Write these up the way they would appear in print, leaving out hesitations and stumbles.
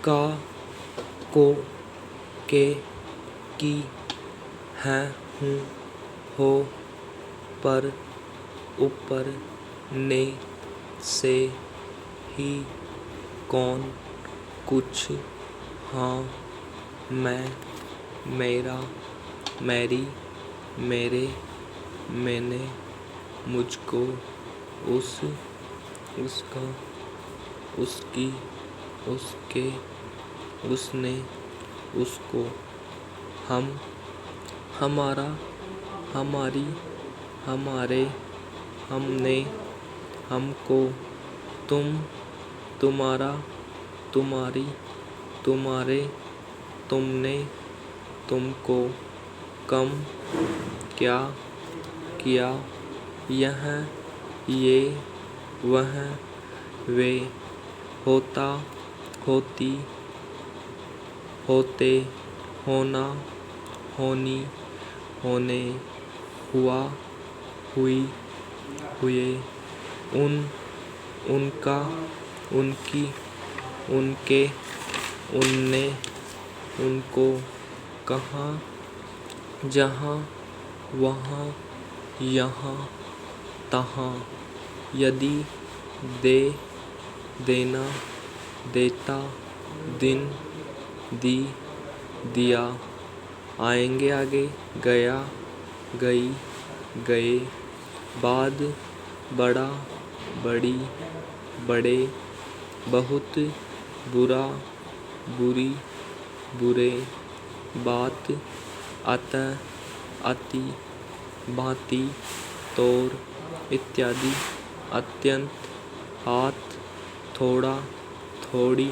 का, को, के, की, है, हूँ, हो, पर, ऊपर, ने, से, ही, कौन, कुछ, हाँ, मैं, मेरा, मेरी, मेरे, मैंने, मुझको, उस, उसका, उसकी, उसके, उसने, उसको, हम, हमारा, हमारी, हमारे, हमने, हमको, तुम, तुम्हारा, तुम्हारी, तुम्हारे, तुमने, तुमको, कम, क्या, किया, यह, ये, वह, वे, होता, होती, होते, होना, होनी, होने, हुआ, हुई, हुए, उन, उनका, उनकी, उनके, उनने, उनको, कहाँ, जहाँ, वहाँ, यहाँ, तहाँ, यदि, दे, देना, देता, दिन, दी, दिया, आएंगे आगे, गया, गई, गए, बाद, बड़ा, बड़ी, बड़े, बहुत, बुरा, बुरी, बुरे, बात, अतः, अति, भांति, तौर, इत्यादि, अत्यंत, हाथ, थोड़ा, थोड़ी,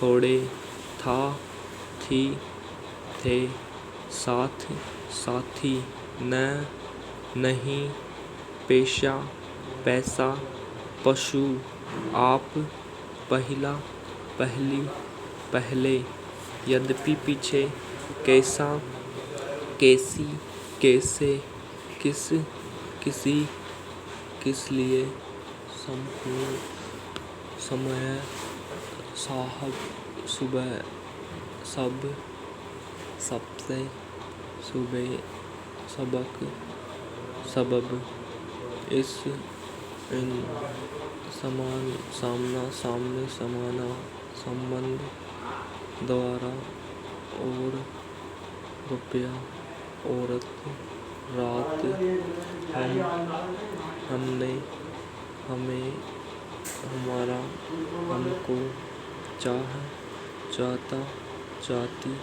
थोड़े, था, थी, थे, साथ, साथी, न, नहीं, पेशा, पैसा, पशु, आप, पहला, पहली, पहले, यद्यपि, पीछे, कैसा, कैसी, कैसे, किस, किसी, किस लिए, संपूर्ण, समय, साहब, सुबह, सब, सबसे, सुबह, सबक, सबब, इस, इन, समान, सामना, सामने, समाना, संबंध, द्वारा, और, रुपया, औरत, रात, हम, हमने, हमें, हमारा, हमको, चाह, चाहता, चाहती,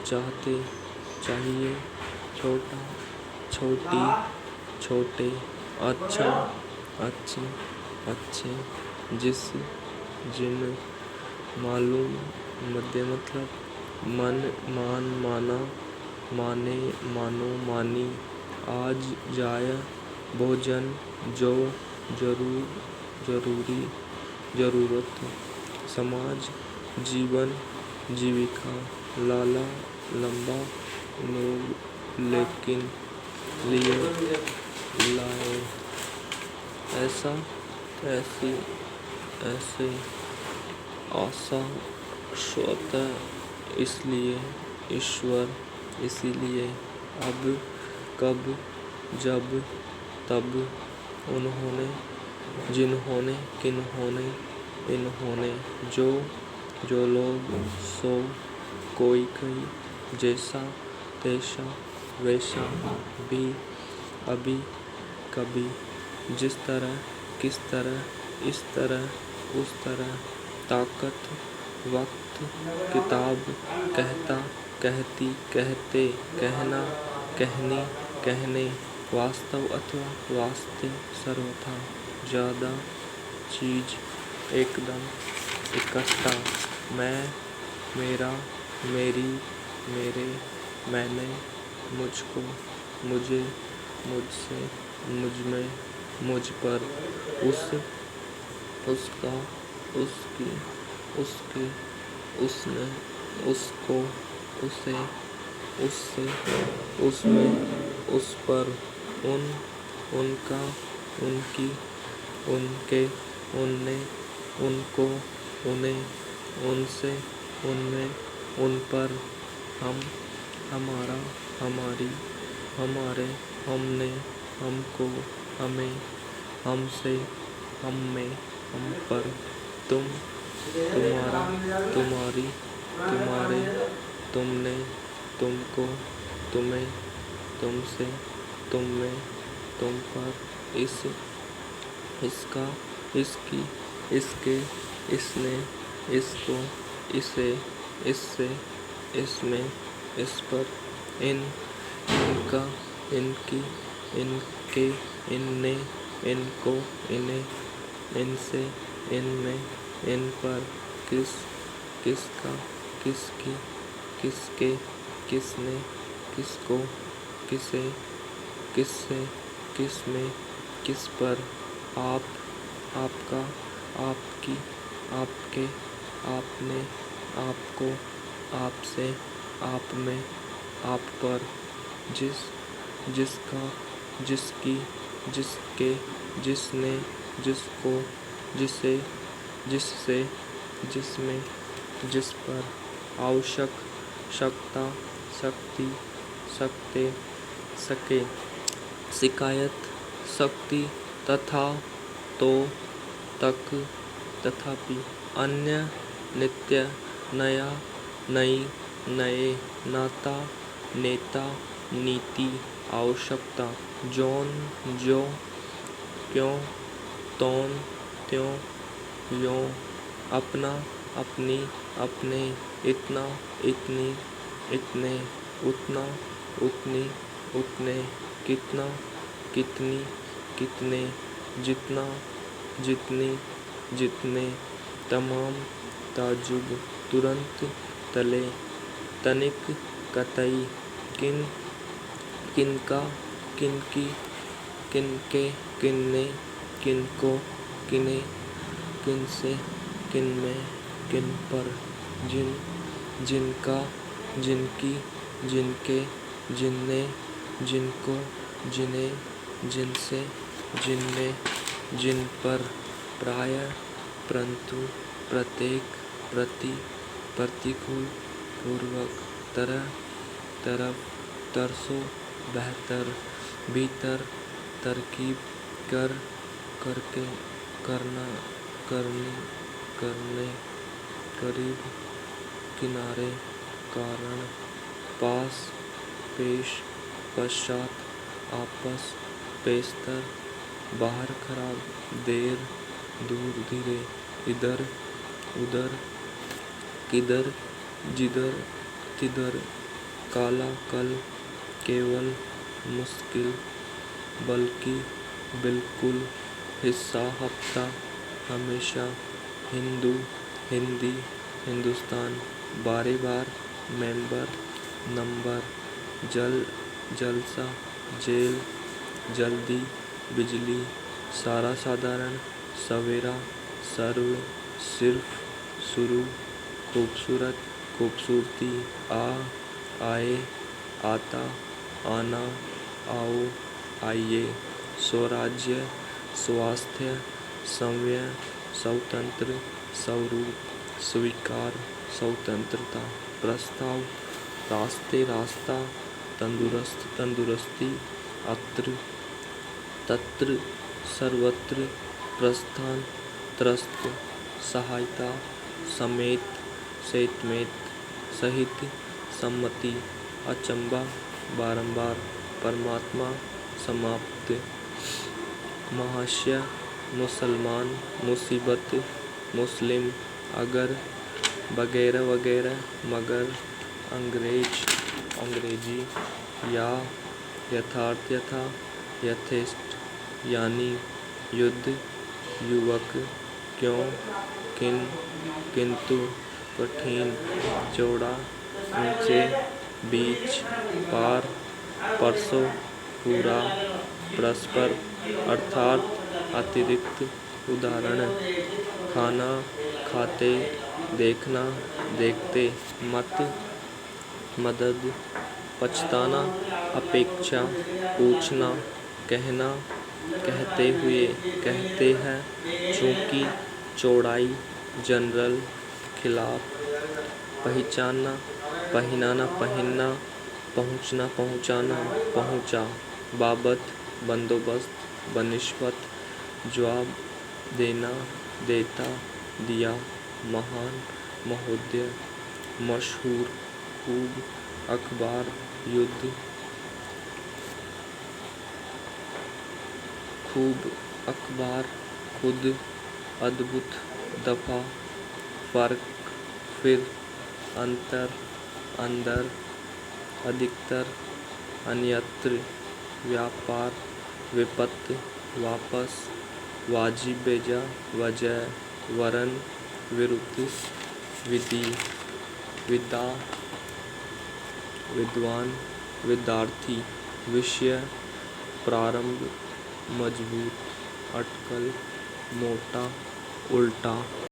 चाहते, चाहिए, छोटा, छोटी, छोटे, अच्छा, अच्छे, अच्छे, जिस, जिन, मालूम, मध्य मतलब, मन, मान, माना, माने, मानो, मानी, आज, जाय, भोजन, जो, जरूर, जरूरी, जरूरत, समाज, जीवन, जीविका, लाला, लंबा, लोग, लेकिन, लिए, लाए, ऐसा, ऐसी, ऐसे, आशा, स्वतः, इसलिए, ईश्वर, इसीलिए, अब, कब, जब, तब, उन्होंने, जिन्होंने, किन्होंने, इन्होंने, जो, जो लोग, सो, कोई, कई, जैसा, तैसा, वैसा, भी, अभी, कभी, जिस तरह, किस तरह, इस तरह, उस तरह, ताकत, वक्त, किताब, कहता, कहती, कहते, कहना, कहनी, कहने, वास्तव अथवा वास्ते, सर्वथा, ज़्यादा, चीज, एकदम, इकट्ठा, मैं, मेरा, मेरी, मेरे, मैंने, मुझको, मुझे, मुझसे, मुझमें, मुझ पर, उस, उसका, उसकी, उसके, उसने, उसको, उसे, उससे, उसमें, उस पर, उन, उनका, उनकी, उनके, उनने, उनको, उन्हें, उनसे, उनमें, उन पर, हम, हमारा, हमारी, हमारे, हमने, हमको, हमें, हमसे, हम में, हम पर, तुम, तुम्हारा, तुम्हारी, तुम्हारे, तुमने, तुमको, तुम्हें, तुमसे, तुम में, तुम पर, इस, इसका, इसकी, इसके, इसने, इसको, इसे, इससे, इसमें, इस पर, इन, इनका, इनकी, इनके, इनने, इनको, इन्हें, इनसे, इनमें, इन पर, किस, किसका, किसकी, किसके, किसने, किसको, किसे, किससे, किसमें, किस पर, आप, आपका, आपकी, आपके, आपने, आपको, आपसे, आप में, आप पर, जिस, जिसका, जिसकी, जिसके, जिसने, जिसको, जिसे, जिससे, जिसमें, जिस पर, आवश्यक, शकता, शक्ति, सकते, सके, शिकायत, शक्ति, तथा, तो, तक, तथापि, अन्य, नित्य, नया, नई, नए, नाता, नेता, नीति, आवश्यकता, जौन, जो, क्यों, तौन, त्यों, यों, अपना, अपनी, अपने, इतना, इतनी, इतने, उतना, उतनी, उतने, कितना, कितनी, कितने, जितना, जितनी, जितने, तमाम, ताजुब, तुरंत, तले, तनिक, कतई, किन, किनका, किनकी, किनके, किन्ने, किनको, किने, किनसे, किनमें, किन पर, जिन, जिनका, जिनकी, जिनके, जिनने, जिनको, जिन्हें, जिनसे, जिनमें, जिन पर, प्राय, परंतु, प्रत्येक, प्रति, प्रतिकूल, पूर्वक, तरह, तरफ, तरसों, बेहतर, भीतर, तरकीब, कर, करके, करना, करनी, करने, करीब, किनारे, कारण, पास, पेश, पश्चात, आपस, पेशतर, बाहर, खराब, देर, दूर, धीरे, इधर, उधर, किधर, जिधर, तिधर, काला, कल, केवल, मुश्किल, बल्कि, बिल्कुल, हिस्सा, हफ्ता, हमेशा, हिंदू, हिंदी, हिंदुस्तान, बारे बार, मेंबर, नंबर, जल, जलसा, जेल, जल्दी, बिजली, सारा, साधारण, सवेरा, सर्व, सिर्फ, शुरू, खूबसूरत, खूबसूरती, आ, आए, आता, आना, आओ, आइए, स्वराज्य, स्वास्थ्य, संवय, स्वतंत्र, स्वरूप, स्वीकार, स्वतंत्रता, प्रस्ताव, रास्ते, रास्ता, तंदुरुस्त, तंदुरुस्ती, अत्र, तत्र, सर्वत्र, प्रस्थान, त्रस्त, सहायता, समेत, सहित, सहित, सम्मति, अचंबा, बारंबार, परमात्मा, समाप्त, महाशय, मुसलमान, मुसीबत, मुस्लिम, अगर, वगैरह वगैरह, मगर, अंग्रेज, अंग्रेजी, या, यथार्थ, यथा, यथेष्ट, यानी, युद्ध, युवक, क्यों, किन, किंतु, कठिन, चौड़ा, नीचे, बीच, पार, परसों, पूरा, परस्पर, अर्थात, अतिरिक्त, उदाहरण, खाना, खाते, देखना, देखते, मत, मदद, पछताना, अपेक्षा, पूछना, कहना, कहते हुए, कहते हैं, चूंकि, चौड़ाई, जनरल, खिलाफ, पहचानना, पहनाना, पहनना, पहुँचना, पहुँचाना, पहुँचा, बाबत, बंदोबस्त, बनिस्बत, जवाब, देना, देता, दिया, महान, महोदय, मशहूर, खूब, अखबार, युद्ध, खूब, अखबार, खुद, अद्भुत, दफा, फर्क, फिर, अंतर, अंदर, अधिकतर, अन्यत्र, व्यापार, विपत्ति, वापस, वाजिब बेजा, वजह, वरन, विरुद्ध, विधि, विदा, विद्वान, विद्यार्थी, विषय, प्रारंभ, मजबूत, अटकल, मोटा, उल्टा।